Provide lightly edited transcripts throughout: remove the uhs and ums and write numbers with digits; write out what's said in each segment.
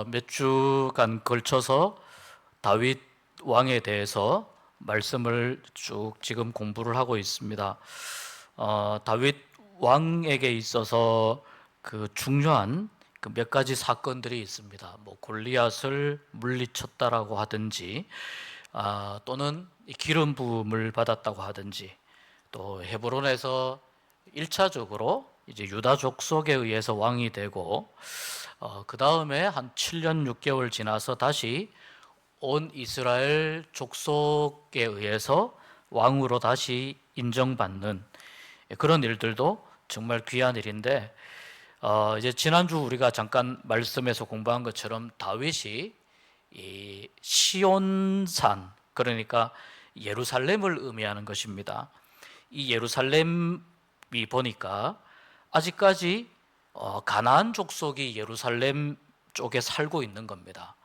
몇 주간 걸쳐서 다윗 왕에 대해서 말씀을 쭉 지금 공부를 하고 있습니다. 다윗 왕에게 있어서 그 중요한 그 몇 가지 사건들이 있습니다. 뭐 골리앗을 물리쳤다라고 하든지, 또는 기름 부음을 받았다고 하든지, 또 헤브론에서 1차적으로 이제 유다 족속에 의해서 왕이 되고, 그 다음에 한 7년 6개월 지나서 다시 온 이스라엘 족속에 의해서 왕으로 다시 인정받는 그런 일들도 정말 귀한 일인데, 이제 지난주 우리가 잠깐 말씀에서 공부한 것처럼 다윗이 이 시온산, 그러니까 예루살렘을 의미하는 것입니다. 이 예루살렘이 보니까 아직까지 가나안 족속이 예루살렘 쪽에 살고 있는 겁니다.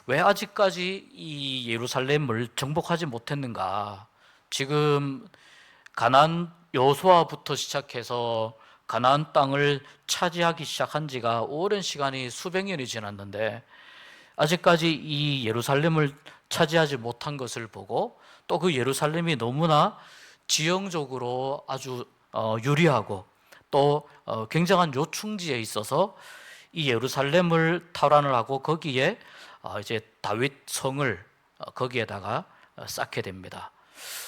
왜 아직까지 이 예루살렘을 정복하지 못했는가? 지금 가나안 여호수아부터 시작해서 가나안 땅을 차지하기 시작한 지가 오랜 시간이 수백 년이 지났는데 아직까지 이 예루살렘을 차지하지 못한 것을 보고, 또 그 예루살렘이 너무나 지형적으로 아주 유리하고 또 굉장한 요충지에 있어서 이 예루살렘을 탈환을 하고 거기에 이제 다윗 성을 거기에다가 쌓게 됩니다.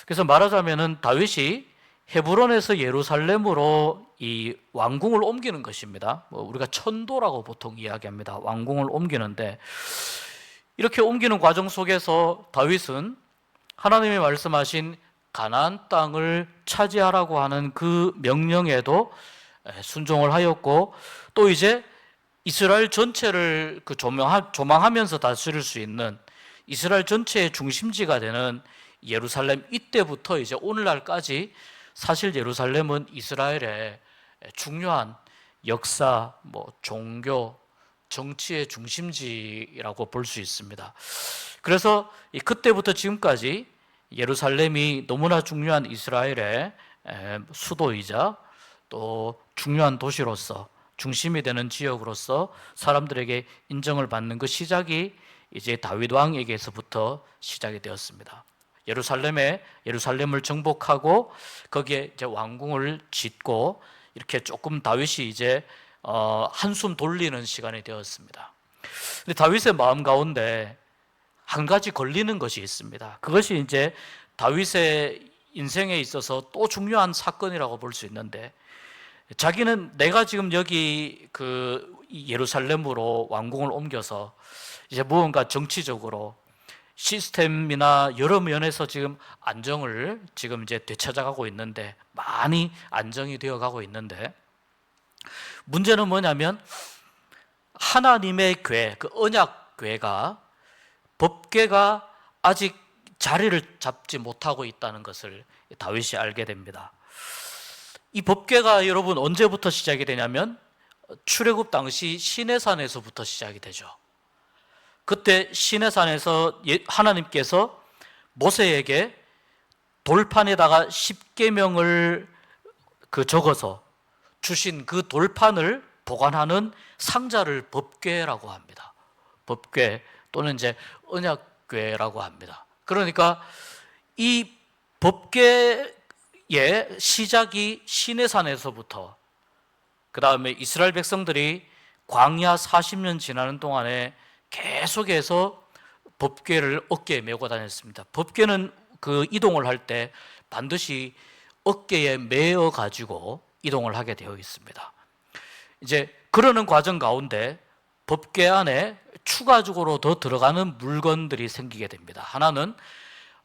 그래서 말하자면은 다윗이 헤브론에서 예루살렘으로 이 왕궁을 옮기는 것입니다. 우리가 천도라고 보통 이야기합니다. 왕궁을 옮기는데, 이렇게 옮기는 과정 속에서 다윗은 하나님이 말씀하신 가나안 땅을 차지하라고 하는 그 명령에도 순종을 하였고, 또 이제 이스라엘 전체를 조망하면서 다스릴 수 있는 이스라엘 전체의 중심지가 되는 예루살렘, 이때부터 이제 오늘날까지 사실 예루살렘은 이스라엘의 중요한 역사, 종교, 정치의 중심지라고 볼 수 있습니다. 그래서 그때부터 지금까지 예루살렘이 너무나 중요한 이스라엘의 수도이자 또 중요한 도시로서 중심이 되는 지역으로서 사람들에게 인정을 받는 그 시작이 이제 다윗 왕에게서부터 시작이 되었습니다. 예루살렘을 정복하고 거기에 이제 왕궁을 짓고, 이렇게 조금 다윗이 이제 한숨 돌리는 시간이 되었습니다. 근데 다윗의 마음 가운데 한 가지 걸리는 것이 있습니다. 그것이 이제 다윗의 인생에 있어서 또 중요한 사건이라고 볼 수 있는데, 자기는 내가 지금 여기 그 예루살렘으로 왕궁을 옮겨서 이제 무언가 정치적으로 시스템이나 여러 면에서 지금 안정을 지금 이제 되찾아가고 있는데, 많이 안정이 되어 가고 있는데, 문제는 뭐냐면 하나님의 궤, 그 언약 궤가, 법궤가 아직 자리를 잡지 못하고 있다는 것을 다윗이 알게 됩니다. 이 법궤가 여러분 언제부터 시작이 되냐면 출애굽 당시 시내산에서부터 시작이 되죠. 그때 시내산에서 하나님께서 모세에게 돌판에다가 십계명을 적어서 주신 그 돌판을 보관하는 상자를 법궤라고 합니다. 법궤 또는 이제 언약궤라고 합니다. 그러니까 이 법궤의 시작이 시내산에서부터, 그 다음에 이스라엘 백성들이 광야 40년 지나는 동안에 계속해서 법궤를 어깨에 메고 다녔습니다. 법궤는 그 이동을 할 때 반드시 어깨에 메어 가지고 이동을 하게 되어 있습니다. 이제 그러는 과정 가운데 법궤 안에 추가적으로 더 들어가는 물건들이 생기게 됩니다. 하나는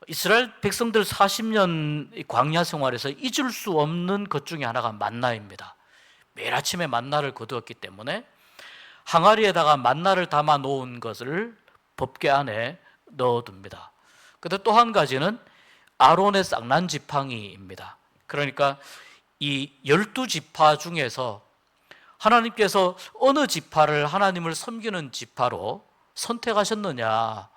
이스라엘 백성들 40년 광야 생활에서 잊을 수 없는 것 중에 하나가 만나입니다. 매일 아침에 만나를 거두었기 때문에 항아리에다가 만나를 담아 놓은 것을 법궤 안에 넣어둡니다. 그런데 또 한 가지는 아론의 쌍난 지팡이입니다. 그러니까 이 12지파 중에서 하나님께서 어느 지파를 하나님을 섬기는 지파로 선택하셨느냐,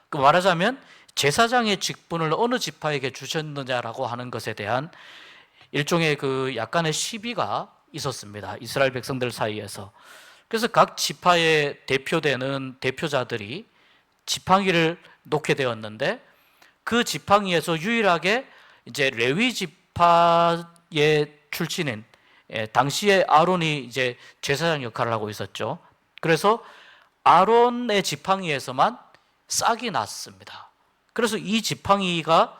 그 말하자면 제사장의 직분을 어느 지파에게 주셨느냐라고 하는 것에 대한 일종의 그 약간의 시비가 있었습니다. 이스라엘 백성들 사이에서. 그래서 각 지파에 대표되는 대표자들이 지팡이를 놓게 되었는데, 그 지팡이에서 유일하게 이제 레위 지파의 출신인 당시에 아론이 이제 제사장 역할을 하고 있었죠. 그래서 아론의 지팡이에서만 싹이 났습니다. 그래서 이 지팡이가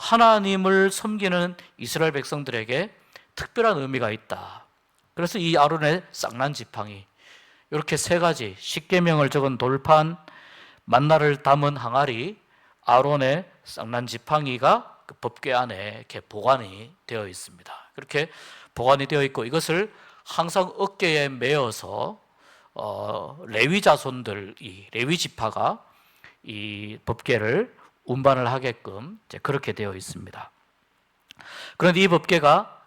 하나님을 섬기는 이스라엘 백성들에게 특별한 의미가 있다. 그래서 이 아론의 싹난 지팡이, 이렇게 세 가지 십계명을 적은 돌판, 만나를 담은 항아리, 아론의 싹난 지팡이가 그 법궤 안에 이렇게 보관이 되어 있습니다. 그렇게 보관이 되어 있고, 이것을 항상 어깨에 메어서 레위 자손들이, 레위 지파가 이 법궤를 운반을 하게끔 이제 그렇게 되어 있습니다. 그런데 이 법궤가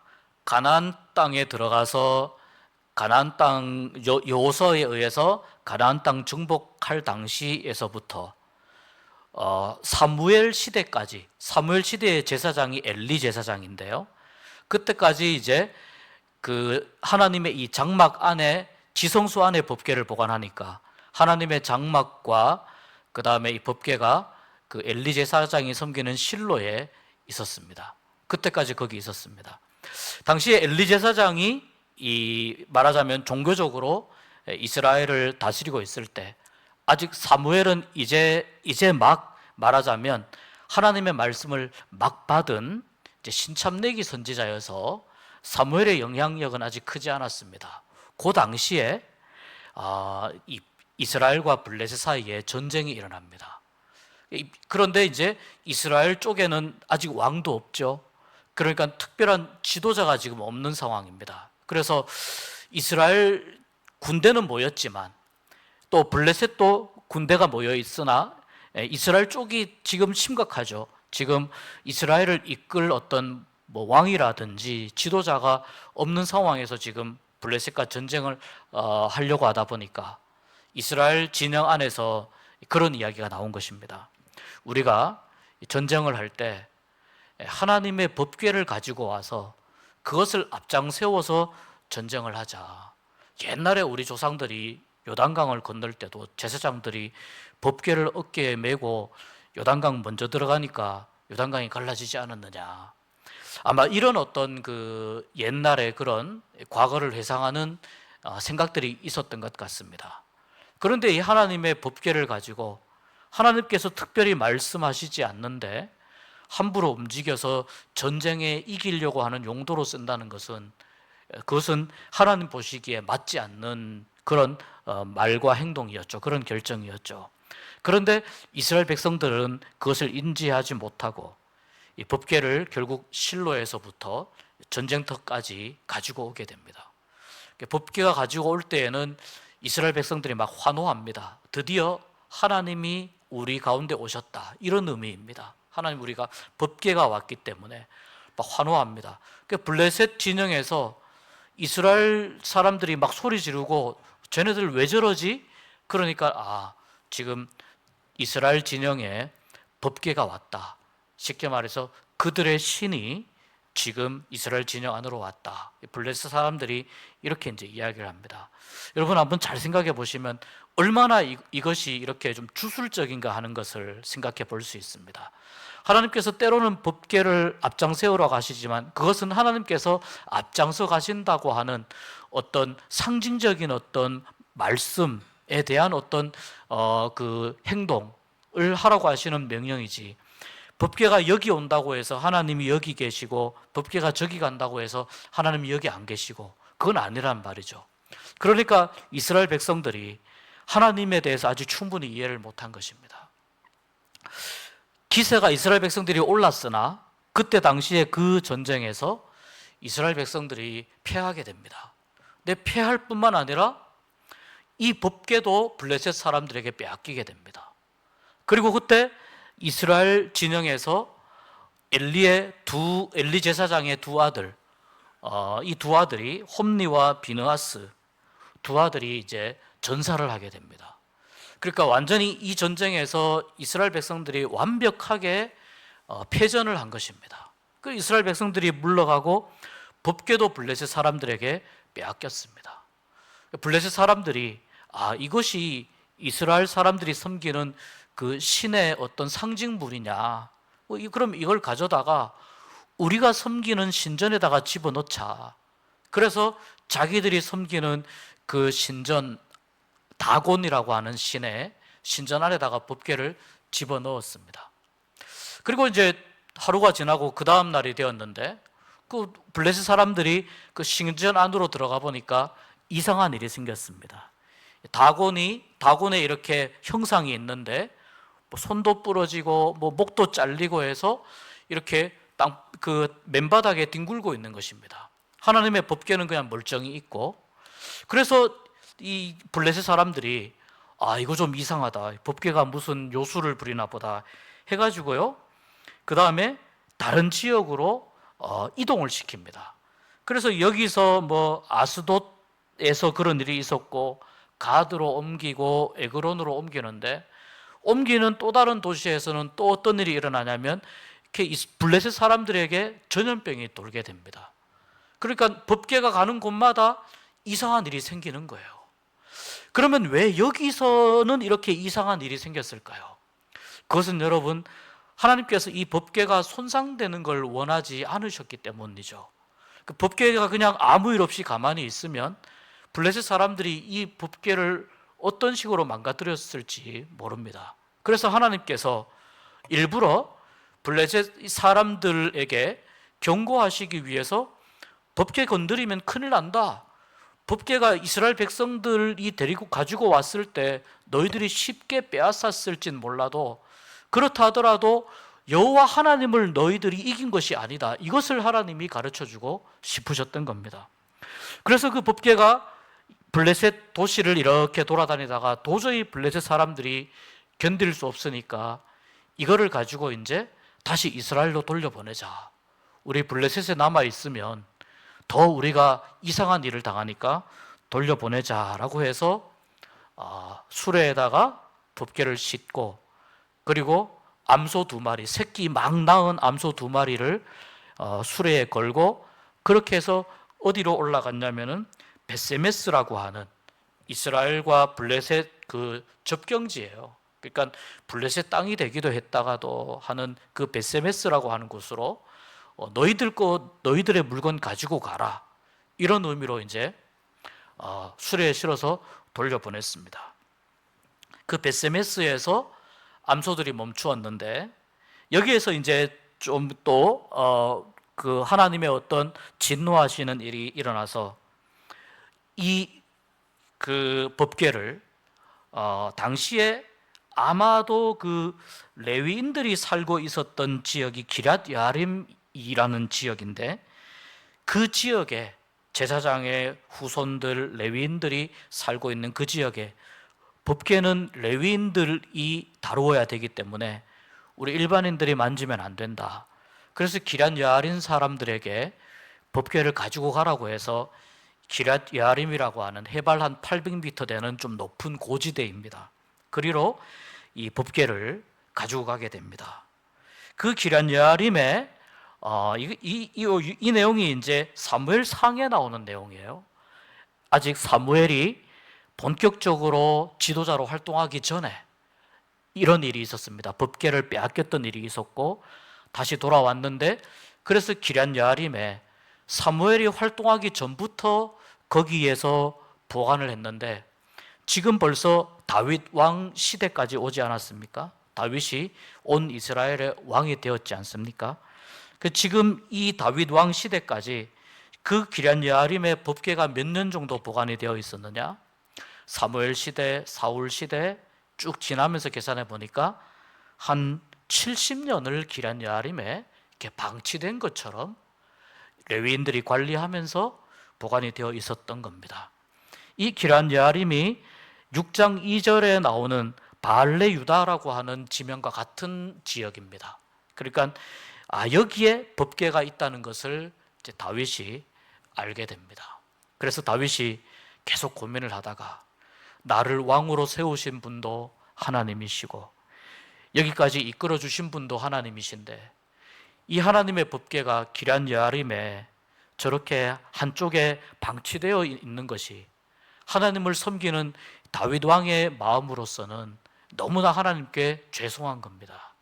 가나안 땅에 들어가서 가나안 땅 여호수아에 의해서 가나안 땅 정복할 당시에서부터 사무엘 시대까지, 사무엘 시대의 제사장이 엘리 제사장인데요, 그때까지 이제 그 하나님의 이 장막 안에, 지성소 안에 법궤를 보관하니까 하나님의 장막과 그 다음에 이 법궤가 그 엘리 제사장이 섬기는 실로에 있었습니다. 그때까지 거기 있었습니다. 당시에 엘리 제사장이 말하자면 종교적으로 이스라엘을 다스리고 있을 때, 아직 사무엘은 이제 막 말하자면 하나님의 말씀을 막 받은 이제 신참내기 선지자여서 사무엘의 영향력은 아직 크지 않았습니다. 그 당시에 이스라엘과 블레셋 사이에 전쟁이 일어납니다. 그런데 이제 이스라엘 쪽에는 아직 왕도 없죠. 그러니까 특별한 지도자가 지금 없는 상황입니다. 그래서 이스라엘 군대는 모였지만 또 블레셋도 군대가 모여 있으나 이스라엘 쪽이 지금 심각하죠. 지금 이스라엘을 이끌 어떤 왕이라든지 지도자가 없는 상황에서 지금 블레셋과 전쟁을 하려고 하다 보니까 이스라엘 진영 안에서 그런 이야기가 나온 것입니다. 우리가 전쟁을 할 때 하나님의 법궤를 가지고 와서 그것을 앞장 세워서 전쟁을 하자. 옛날에 우리 조상들이 요단강을 건널 때도 제사장들이 법궤를 어깨에 메고 요단강 먼저 들어가니까 요단강이 갈라지지 않았느냐. 아마 이런 어떤 그 옛날의 그런 과거를 회상하는 생각들이 있었던 것 같습니다. 그런데 이 하나님의 법궤를 가지고 하나님께서 특별히 말씀하시지 않는데 함부로 움직여서 전쟁에 이기려고 하는 용도로 쓴다는 것은, 그것은 하나님 보시기에 맞지 않는 그런 말과 행동이었죠. 그런 결정이었죠. 그런데 이스라엘 백성들은 그것을 인지하지 못하고 이 법궤를 결국 실로에서부터 전쟁터까지 가지고 오게 됩니다. 법궤가 가지고 올 때에는 이스라엘 백성들이 막 환호합니다. 드디어 하나님이 우리 가운데 오셨다, 이런 의미입니다. 하나님, 우리가 법궤가 왔기 때문에 막 환호합니다. 블레셋 진영에서 이스라엘 사람들이 막 소리 지르고 쟤네들 왜 저러지? 그러니까 지금 이스라엘 진영에 법궤가 왔다. 쉽게 말해서 그들의 신이 지금 이스라엘 진영 안으로 왔다. 블레셋 사람들이 이렇게 이제 이야기를 합니다. 여러분 한번 잘 생각해 보시면 얼마나 이것이 이렇게 좀 주술적인가 하는 것을 생각해 볼 수 있습니다. 하나님께서 때로는 법궤를 앞장세우러 가시지만 그것은 하나님께서 앞장서 가신다고 하는 어떤 상징적인 어떤 말씀에 대한 어떤 그 행동을 하라고 하시는 명령이지, 법궤가 여기 온다고 해서 하나님이 여기 계시고 법궤가 저기 간다고 해서 하나님이 여기 안 계시고, 그건 아니란 말이죠. 그러니까 이스라엘 백성들이 하나님에 대해서 아주 충분히 이해를 못한 것입니다. 기세가 이스라엘 백성들이 올랐으나 그때 당시에 그 전쟁에서 이스라엘 백성들이 패하게 됩니다. 근데 패할 뿐만 아니라 이 법궤도 블레셋 사람들에게 빼앗기게 됩니다. 그리고 그때 이스라엘 진영에서 엘리 제사장의 두 아들, 이 두 아들이 홈니와 비느하스 두 아들이 이제 전사를 하게 됩니다. 그러니까 완전히 이 전쟁에서 이스라엘 백성들이 완벽하게 패전을 한 것입니다. 그 이스라엘 백성들이 물러가고 법궤도 블레셋 사람들에게 빼앗겼습니다. 블레셋 사람들이 이것이 이스라엘 사람들이 섬기는 그 신의 어떤 상징물이냐, 그럼 이걸 가져다가 우리가 섬기는 신전에다가 집어넣자. 그래서 자기들이 섬기는 그 신전, 다곤이라고 하는 신의 신전 안에다가 법궤를 집어넣었습니다. 그리고 이제 하루가 지나고 그 다음 날이 되었는데, 그 블레셋 사람들이 그 신전 안으로 들어가 보니까 이상한 일이 생겼습니다. 다곤에 이렇게 형상이 있는데 뭐 손도 부러지고 뭐 목도 잘리고 해서 이렇게 그 맨바닥에 뒹굴고 있는 것입니다. 하나님의 법궤는 그냥 멀쩡히 있고, 그래서 이 블레셋 사람들이 이거 좀 이상하다, 법궤가 무슨 요술을 부리나 보다 해가지고요, 그 다음에 다른 지역으로 이동을 시킵니다. 그래서 여기서 뭐 아스돗에서 그런 일이 있었고, 가드로 옮기고 에그론으로 옮기는데, 옮기는 또 다른 도시에서는 또 어떤 일이 일어나냐면 이렇게 블레셋 사람들에게 전염병이 돌게 됩니다. 그러니까 법궤가 가는 곳마다 이상한 일이 생기는 거예요. 그러면 왜 여기서는 이렇게 이상한 일이 생겼을까요? 그것은 여러분, 하나님께서 이 법궤가 손상되는 걸 원하지 않으셨기 때문이죠. 그 법궤가 그냥 아무 일 없이 가만히 있으면 블레셋 사람들이 이 법궤를 어떤 식으로 망가뜨렸을지 모릅니다. 그래서 하나님께서 일부러 블레셋 사람들에게 경고하시기 위해서 법궤 건드리면 큰일 난다, 법궤가 이스라엘 백성들이 데리고 가지고 왔을 때 너희들이 쉽게 빼앗았을진 몰라도 그렇다 하더라도 여호와 하나님을 너희들이 이긴 것이 아니다, 이것을 하나님이 가르쳐주고 싶으셨던 겁니다. 그래서 그 법궤가 블레셋 도시를 이렇게 돌아다니다가 도저히 블레셋 사람들이 견딜 수 없으니까 이거를 가지고 이제 다시 이스라엘로 돌려보내자, 우리 블레셋에 남아있으면 더 우리가 이상한 일을 당하니까 돌려보내자라고 해서 수레에다가 법궤를 싣고, 그리고 암소 2마리, 새끼 막 낳은 암소 2마리를 수레에 걸고, 그렇게 해서 어디로 올라갔냐면은 벳세메스라고 하는 이스라엘과 블레셋 그 접경지예요. 그러니까 블레셋 땅이 되기도 했다가도 하는 그 벳세메스라고 하는 곳으로 너희들의 물건 가지고 가라, 이런 의미로 이제 수레에 실어서 돌려보냈습니다. 그 벳세메스에서 암소들이 멈추었는데, 여기에서 이제 좀 또 그 하나님의 어떤 진노하시는 일이 일어나서 이 그 법궤를 당시에 아마도 그 레위인들이 살고 있었던 지역이 기럇 야림이라는 지역인데, 그 지역에 제사장의 후손들 레위인들이 살고 있는 그 지역에 법궤는 레위인들이 다루어야 되기 때문에 우리 일반인들이 만지면 안 된다. 그래서 기럇 야림 사람들에게 법궤를 가지고 가라고 해서 기럇 야림이라고 하는 해발 한 800m 되는 좀 높은 고지대입니다. 그리로 이 법궤를 가지고 가게 됩니다. 그 기럇 야림에 이 내용이 이제 사무엘상에 나오는 내용이에요. 아직 사무엘이 본격적으로 지도자로 활동하기 전에 이런 일이 있었습니다. 법궤를 빼앗겼던 일이 있었고 다시 돌아왔는데, 그래서 기럇 야림에 사무엘이 활동하기 전부터 거기에서 보관을 했는데, 지금 벌써 다윗 왕 시대까지 오지 않았습니까? 다윗이 온 이스라엘의 왕이 되었지 않습니까? 지금 이 다윗 왕 시대까지 그 기럇 야림의 법궤가 몇 년 정도 보관이 되어 있었느냐? 사무엘 시대, 사울 시대 쭉 지나면서 계산해 보니까 한 70년을 기럇 야림에 이렇게 방치된 것처럼 레위인들이 관리하면서 보관이 되어 있었던 겁니다. 이 기럇 야림이 6장 2절에 나오는 바알레 유다라고 하는 지명과 같은 지역입니다. 그러니까 여기에 법궤가 있다는 것을 이제 다윗이 알게 됩니다. 그래서 다윗이 계속 고민을 하다가 나를 왕으로 세우신 분도 하나님이시고 여기까지 이끌어 주신 분도 하나님이신데, 이 하나님의 법궤가 기럇 야림에 저렇게 한쪽에 방치되어 있는 것이 하나님을 섬기는 다윗 왕의 마음으로서는 너무나 하나님께 죄송한 겁니다.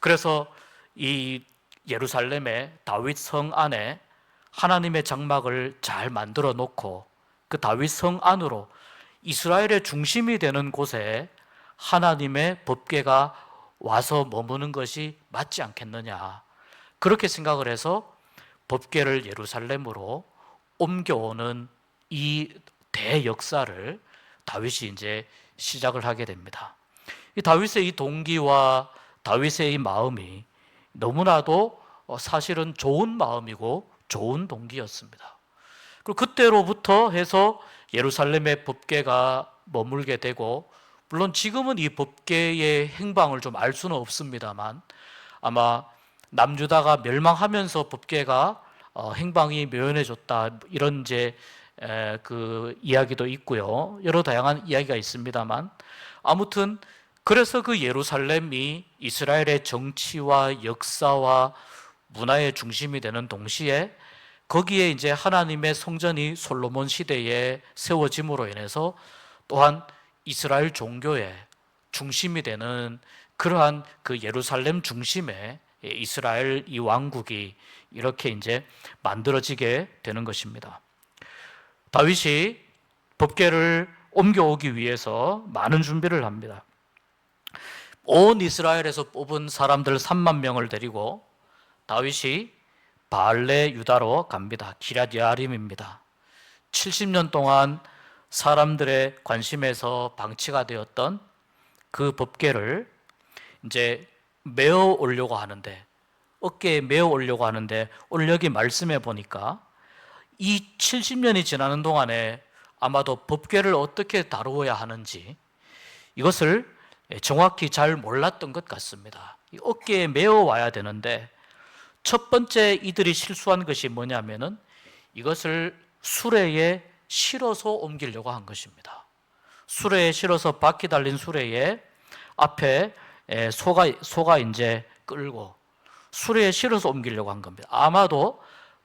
그래서 이 예루살렘의 다윗 성 안에 하나님의 장막을 잘 만들어 놓고 그 다윗 성 안으로 이스라엘의 중심이 되는 곳에 하나님의 법궤가 와서 머무는 것이 맞지 않겠느냐, 그렇게 생각을 해서 법궤를 예루살렘으로 옮겨오는 이 대역사를 다윗이 이제 시작을 하게 됩니다. 이 다윗의 이 동기와 다윗의 이 마음이 너무나도 사실은 좋은 마음이고 좋은 동기였습니다. 그리고 그때로부터 해서 예루살렘의 법궤가 머물게 되고, 물론 지금은 이 법궤의 행방을 좀 알 수는 없습니다만 아마 남유다가 멸망하면서 법궤가 행방이 묘연해졌다, 이런 이제 그 이야기도 있고요. 여러 다양한 이야기가 있습니다만 아무튼 그래서 그 예루살렘이 이스라엘의 정치와 역사와 문화의 중심이 되는 동시에 거기에 이제 하나님의 성전이 솔로몬 시대에 세워짐으로 인해서 또한 이스라엘 종교의 중심이 되는 그러한 그 예루살렘 중심의 이스라엘 이 왕국이 이렇게 이제 만들어지게 되는 것입니다. 다윗이 법궤를 옮겨오기 위해서 많은 준비를 합니다. 온 이스라엘에서 뽑은 사람들 3만 명을 데리고 다윗이 바알레 유다로 갑니다. 기럇 여아림입니다. 70년 동안 사람들의 관심에서 방치가 되었던 그 법궤를 이제 메어 오려고 하는데, 어깨에 메어 오려고 하는데, 오늘 여기 말씀해 보니까 이 70년이 지나는 동안에 아마도 법궤를 어떻게 다루어야 하는지 이것을 정확히 잘 몰랐던 것 같습니다. 어깨에 메어 와야 되는데 첫 번째 이들이 실수한 것이 뭐냐면은 이것을 수레에 실어서 옮기려고 한 것입니다. 수레에 실어서 바퀴 달린 수레에 앞에 소가 이제 끌고 수레에 실어서 옮기려고 한 겁니다. 아마도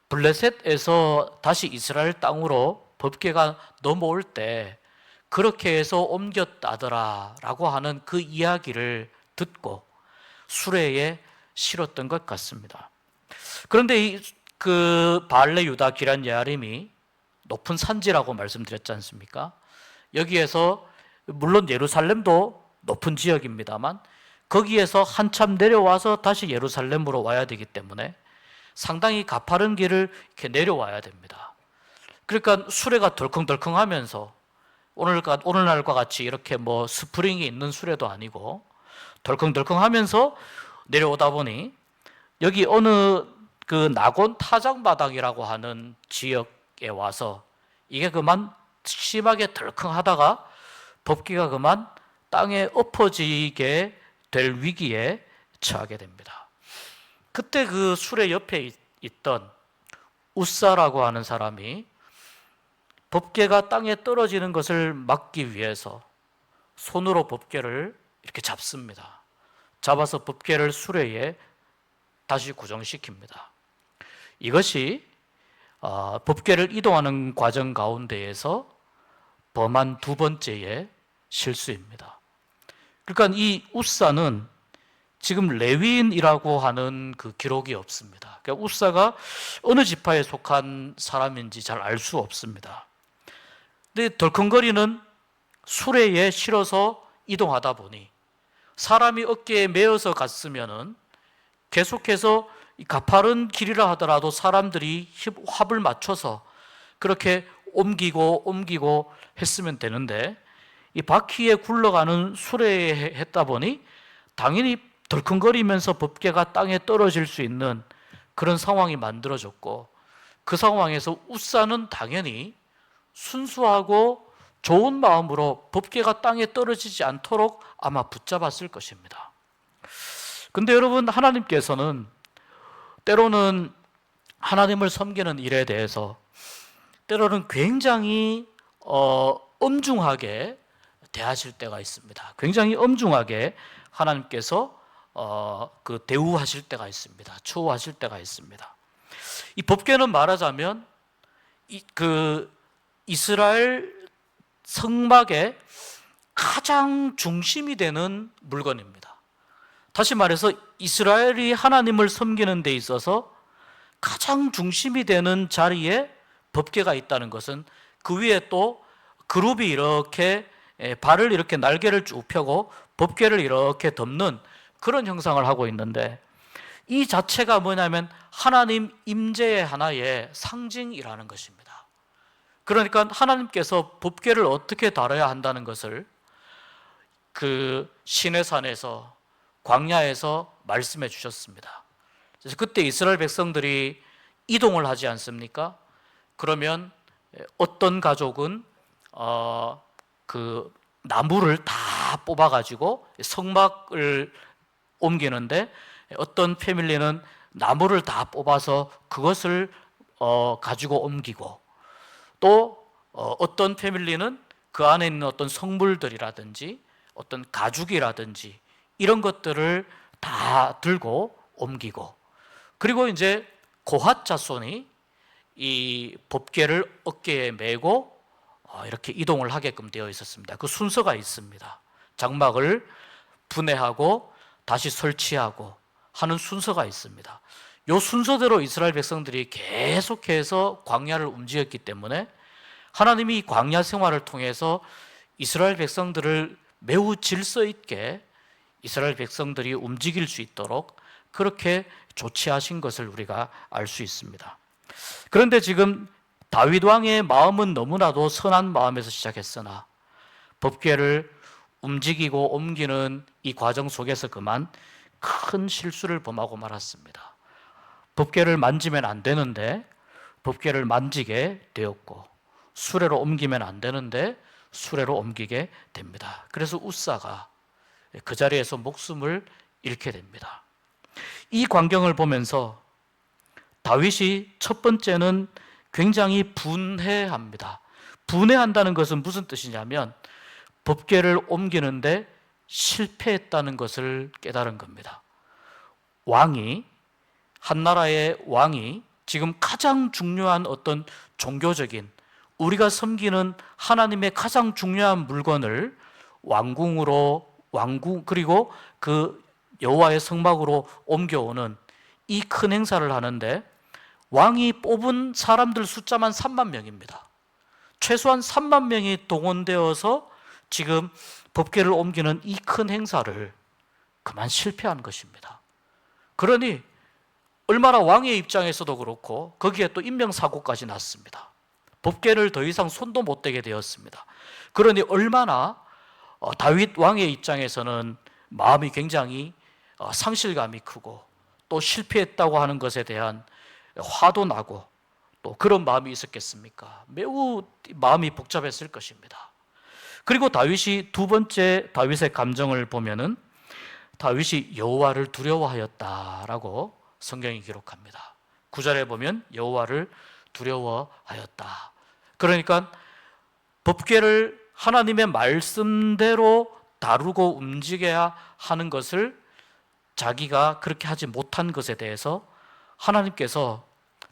블레셋에서 다시 이스라엘 땅으로 법궤가 넘어올 때 그렇게 해서 옮겼다더라라고 하는 그 이야기를 듣고 수레에 실었던 것 같습니다. 그런데 그 바알레 유다 기럇 여아림이 높은 산지라고 말씀드렸지 않습니까? 여기에서 물론 예루살렘도 높은 지역입니다만 거기에서 한참 내려와서 다시 예루살렘으로 와야 되기 때문에 상당히 가파른 길을 이렇게 내려와야 됩니다. 그러니까 수레가 덜컹덜컹하면서 오늘날과 같이 이렇게 뭐 스프링이 있는 수레도 아니고 덜컹덜컹하면서 내려오다 보니 여기 어느 그 낙원 타작마당이라고 하는 지역에 와서 이게 그만 심하게 덜컹하다가 법궤가 그만 땅에 엎어지게 될 위기에 처하게 됩니다. 그때 그 수레 옆에 있던 우사라고 하는 사람이 법궤가 땅에 떨어지는 것을 막기 위해서 손으로 법궤를 이렇게 잡습니다. 잡아서 법궤를 수레에 다시 고정시킵니다. 이것이 법궤를 이동하는 과정 가운데에서 범한 두 번째의 실수입니다. 그러니까 이 우사는 지금 레위인이라고 하는 그 기록이 없습니다. 그러니까 우사가 어느 지파에 속한 사람인지 잘 알 수 없습니다. 근데 덜컹거리는 수레에 실어서 이동하다 보니 사람이 어깨에 메어서 갔으면은 계속해서 가파른 길이라 하더라도 사람들이 합을 맞춰서 그렇게 옮기고 했으면 되는데 이 바퀴에 굴러가는 수레에 했다 보니 당연히 덜컹거리면서 법궤가 땅에 떨어질 수 있는 그런 상황이 만들어졌고, 그 상황에서 우사는 당연히 순수하고 좋은 마음으로 법궤가 땅에 떨어지지 않도록 아마 붙잡았을 것입니다. 근데 여러분, 하나님께서는 때로는 하나님을 섬기는 일에 대해서 때로는 굉장히 엄중하게 대하실 때가 있습니다. 굉장히 엄중하게 하나님께서 그 대우하실 때가 있습니다. 처우하실 때가 있습니다. 이 법궤는 말하자면 그 이스라엘 성막의 가장 중심이 되는 물건입니다. 다시 말해서 이스라엘이 하나님을 섬기는 데 있어서 가장 중심이 되는 자리에 법궤가 있다는 것은 그 위에 또 그룹이 이렇게 발을 이렇게 날개를 쭉 펴고 법궤를 이렇게 덮는 그런 형상을 하고 있는데, 이 자체가 뭐냐면 하나님 임재의 하나의 상징이라는 것입니다. 그러니까 하나님께서 법궤를 어떻게 다뤄야 한다는 것을 그 시내산에서 광야에서 말씀해 주셨습니다. 그래서 그때 이스라엘 백성들이 이동을 하지 않습니까? 그러면 어떤 가족은 그 나무를 다 뽑아가지고 성막을 옮기는데, 어떤 패밀리는 나무를 다 뽑아서 그것을 가지고 옮기고, 또 어떤 패밀리는 그 안에 있는 어떤 성물들이라든지 어떤 가죽이라든지 이런 것들을 다 들고 옮기고, 그리고 이제 고핫 자손이 이 법궤를 어깨에 메고 이렇게 이동을 하게끔 되어 있었습니다. 그 순서가 있습니다. 장막을 분해하고 다시 설치하고 하는 순서가 있습니다. 이 순서대로 이스라엘 백성들이 계속해서 광야를 움직였기 때문에 하나님이 광야 생활을 통해서 이스라엘 백성들을 매우 질서 있게 이스라엘 백성들이 움직일 수 있도록 그렇게 조치하신 것을 우리가 알 수 있습니다. 그런데 지금 다윗 왕의 마음은 너무나도 선한 마음에서 시작했으나 법궤를 움직이고 옮기는 이 과정 속에서 그만 큰 실수를 범하고 말았습니다. 법궤를 만지면 안 되는데 법궤를 만지게 되었고, 수레로 옮기면 안 되는데 수레로 옮기게 됩니다. 그래서 웃사가 그 자리에서 목숨을 잃게 됩니다. 이 광경을 보면서 다윗이 첫 번째는 굉장히 분해합니다. 분해한다는 것은 무슨 뜻이냐면 법궤를 옮기는데 실패했다는 것을 깨달은 겁니다. 한 나라의 왕이 지금 가장 중요한 어떤 종교적인, 우리가 섬기는 하나님의 가장 중요한 물건을 그리고 그 여호와의 성막으로 옮겨오는 이 큰 행사를 하는데, 왕이 뽑은 사람들 숫자만 3만 명입니다. 최소한 3만 명이 동원되어서 지금 법궤를 옮기는 이 큰 행사를 그만 실패한 것입니다. 그러니 얼마나 왕의 입장에서도 그렇고 거기에 또 인명사고까지 났습니다. 법궤를 더 이상 손도 못 대게 되었습니다. 그러니 얼마나 다윗 왕의 입장에서는 마음이 굉장히 상실감이 크고, 또 실패했다고 하는 것에 대한 화도 나고 또 그런 마음이 있었겠습니까? 매우 마음이 복잡했을 것입니다. 그리고 다윗이 두 번째 다윗의 감정을 보면은 다윗이 여호와를 두려워하였다라고 성경이 기록합니다. 9절에 보면 여호와를 두려워하였다. 그러니까 법궤를 하나님의 말씀대로 다루고 움직여야 하는 것을 자기가 그렇게 하지 못한 것에 대해서 하나님께서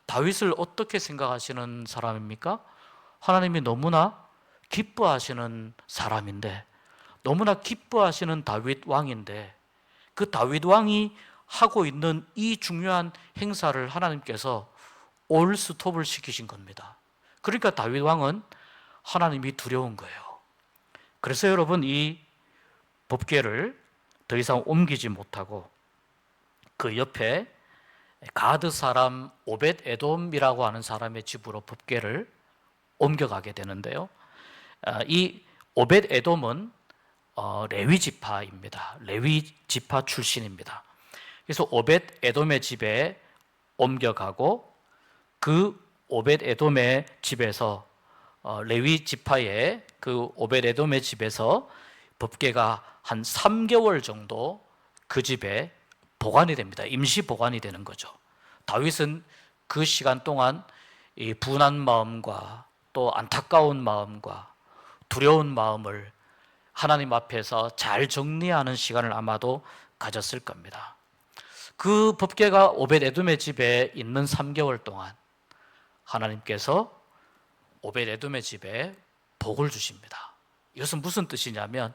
다윗을 어떻게 생각하시는 사람입니까? 하나님이 너무나 기뻐하시는 사람인데, 너무나 기뻐하시는 다윗 왕인데, 그 다윗 왕이 하고 있는 이 중요한 행사를 하나님께서 올 스톱을 시키신 겁니다. 그러니까 다윗 왕은 하나님이 두려운 거예요. 그래서 여러분, 이 법궤를 더 이상 옮기지 못하고 그 옆에 가드 사람 오벳 에돔이라고 하는 사람의 집으로 법궤를 옮겨가게 되는데요. 이 오벳 에돔은 레위 지파입니다. 레위 지파 출신입니다. 그래서 오벳 에돔의 집에 옮겨가고, 그 오벳 에돔의 집에서 레위 지파의 그 오벳 에돔의 집에서 법궤가 한 3개월 정도 그 집에 보관이 됩니다. 임시 보관이 되는 거죠. 다윗은 그 시간 동안 이 분한 마음과 또 안타까운 마음과 두려운 마음을 하나님 앞에서 잘 정리하는 시간을 아마도 가졌을 겁니다. 그 법궤가 오벳 에돔의 집에 있는 3개월 동안 하나님께서 오벳 에돔의 집에 복을 주십니다. 이것은 무슨 뜻이냐면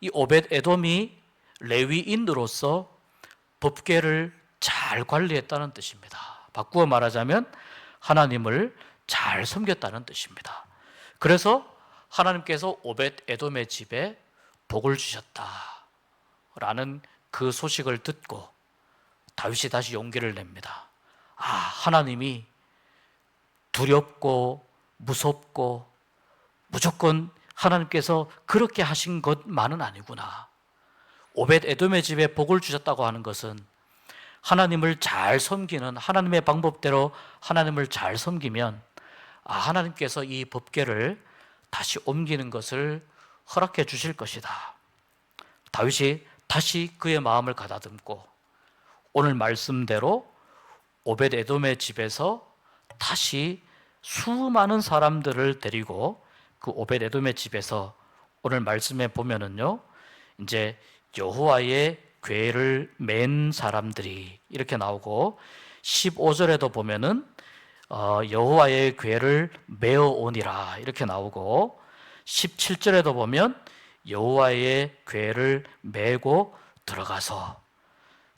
이 오벳 에돔이 레위인으로서 법궤를 잘 관리했다는 뜻입니다. 바꾸어 말하자면 하나님을 잘 섬겼다는 뜻입니다. 그래서 하나님께서 오벳 에돔의 집에 복을 주셨다라는 그 소식을 듣고 다윗이 다시 용기를 냅니다. 하나님이 두렵고 무섭고 무조건 하나님께서 그렇게 하신 것만은 아니구나. 오벳 에돔의 집에 복을 주셨다고 하는 것은 하나님을 잘 섬기는, 하나님의 방법대로 하나님을 잘 섬기면 하나님께서 이 법궤를 다시 옮기는 것을 허락해 주실 것이다. 다윗이 다시 그의 마음을 가다듬고 오늘 말씀대로 오벳 에돔의 집에서 다시 수많은 사람들을 데리고 그 오벳 에돔의 집에서 오늘 말씀에 보면은요, 이제 여호와의 궤를 맨 사람들이 이렇게 나오고 15절에도 보면은 여호와의 궤를 메어 오니라 이렇게 나오고 17절에도 보면 여호와의 궤를 메고 들어가서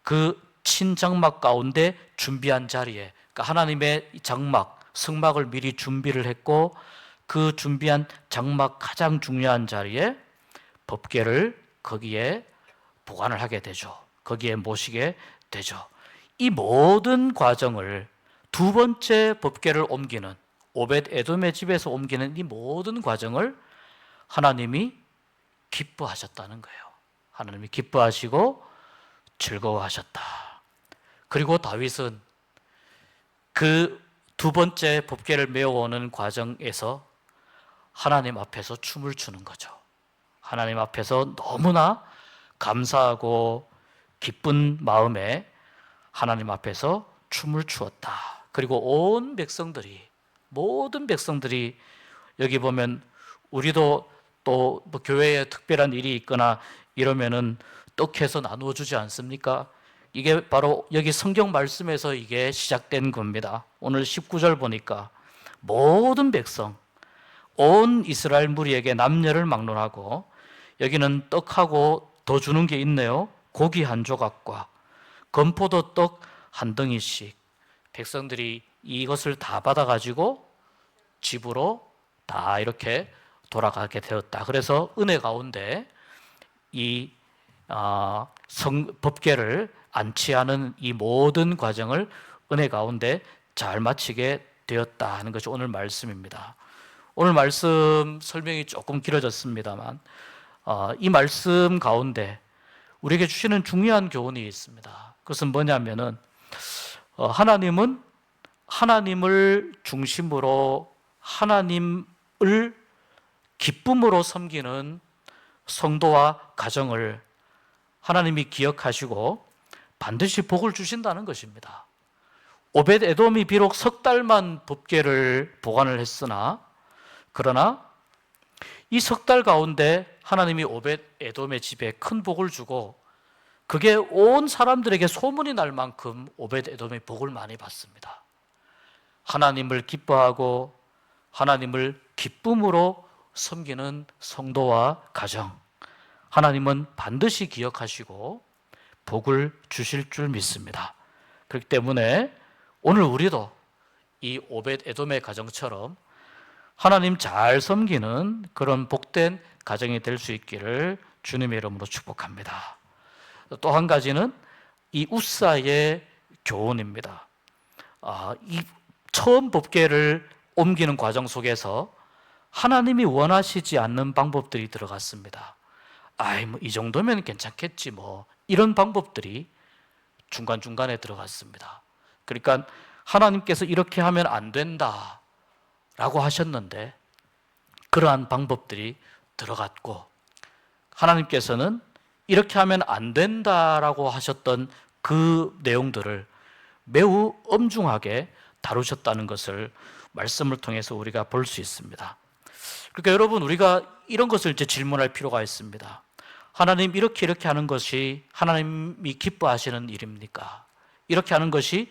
그 친장막 가운데 준비한 자리에, 그러니까 하나님의 장막, 성막을 미리 준비를 했고 그 준비한 장막 가장 중요한 자리에 법궤를 거기에 보관을 하게 되죠. 거기에 모시게 되죠. 이 모든 과정을 두 번째 법궤를 옮기는 오벳 에돔의 집에서 옮기는 이 모든 과정을 하나님이 기뻐하셨다는 거예요. 하나님이 기뻐하시고 즐거워하셨다. 그리고 다윗은 그 두 번째 법궤를 메어오는 과정에서 하나님 앞에서 춤을 추는 거죠. 하나님 앞에서 너무나 감사하고 기쁜 마음에 하나님 앞에서 춤을 추었다. 그리고 온 백성들이, 모든 백성들이, 여기 보면 우리도 또 뭐 교회에 특별한 일이 있거나 이러면은 떡해서 나누어 주지 않습니까? 이게 바로 여기 성경 말씀에서 이게 시작된 겁니다. 오늘 19절 보니까 모든 백성, 온 이스라엘 무리에게 남녀를 막론하고, 여기는 떡하고 더 주는 게 있네요. 고기 한 조각과 건포도 떡 한 덩이씩 백성들이 이것을 다 받아가지고 집으로 다 이렇게 돌아가게 되었다. 그래서 은혜 가운데 이 법궤를 안치하는 이 모든 과정을 은혜 가운데 잘 마치게 되었다 하는 것이 오늘 말씀입니다. 오늘 말씀 설명이 조금 길어졌습니다만 이 말씀 가운데 우리에게 주시는 중요한 교훈이 있습니다. 그것은 뭐냐면은 하나님은 하나님을 중심으로 하나님을 기쁨으로 섬기는 성도와 가정을 하나님이 기억하시고 반드시 복을 주신다는 것입니다. 오벳 에돔이 비록 석 달만 법궤를 보관을 했으나, 그러나 이 석 달 가운데 하나님이 오벳 에돔의 집에 큰 복을 주고 그게 온 사람들에게 소문이 날 만큼 오벳 에돔의 복을 많이 받습니다. 하나님을 기뻐하고 하나님을 기쁨으로 섬기는 성도와 가정, 하나님은 반드시 기억하시고 복을 주실 줄 믿습니다. 그렇기 때문에 오늘 우리도 이 오벳 에돔의 가정처럼 하나님 잘 섬기는 그런 복된 가정이 될 수 있기를 주님의 이름으로 축복합니다. 또 한 가지는 이 우사의 교훈입니다. 이 처음 법궤를 옮기는 과정 속에서 하나님이 원하시지 않는 방법들이 들어갔습니다. 뭐 이 정도면 괜찮겠지 뭐, 이런 방법들이 중간중간에 들어갔습니다. 그러니까 하나님께서 이렇게 하면 안 된다 라고 하셨는데 그러한 방법들이 들어갔고, 하나님께서는 이렇게 하면 안 된다라고 하셨던 그 내용들을 매우 엄중하게 다루셨다는 것을 말씀을 통해서 우리가 볼 수 있습니다. 그러니까 여러분, 우리가 이런 것을 이제 질문할 필요가 있습니다. 하나님, 이렇게 하는 것이 하나님이 기뻐하시는 일입니까? 이렇게 하는 것이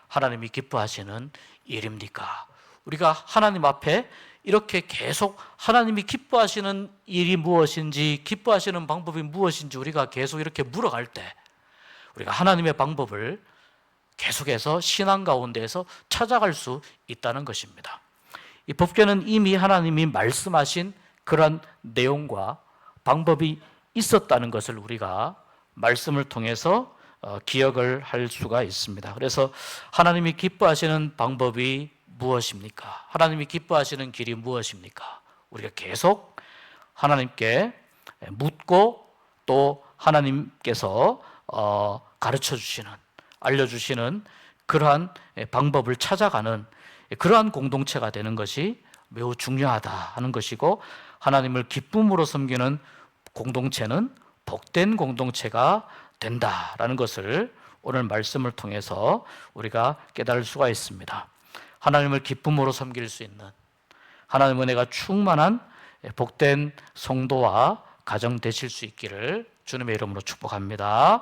하나님이 기뻐하시는 일입니까? 우리가 하나님 앞에 이렇게 계속 하나님이 기뻐하시는 일이 무엇인지, 기뻐하시는 방법이 무엇인지 우리가 계속 이렇게 물어갈 때 우리가 하나님의 방법을 계속해서 신앙 가운데에서 찾아갈 수 있다는 것입니다. 이 법궤는 이미 하나님이 말씀하신 그런 내용과 방법이 있었다는 것을 우리가 말씀을 통해서 기억을 할 수가 있습니다. 그래서 하나님이 기뻐하시는 방법이 무엇입니까? 하나님이 기뻐하시는 길이 무엇입니까? 우리가 계속 하나님께 묻고 또 하나님께서 가르쳐 주시는, 알려주시는 그러한 방법을 찾아가는 그러한 공동체가 되는 것이 매우 중요하다 하는 것이고, 하나님을 기쁨으로 섬기는 공동체는 복된 공동체가 된다라는 것을 오늘 말씀을 통해서 우리가 깨달을 수가 있습니다. 하나님을 기쁨으로 섬길 수 있는, 하나님의 은혜가 충만한 복된 성도와 가정 되실 수 있기를 주님의 이름으로 축복합니다.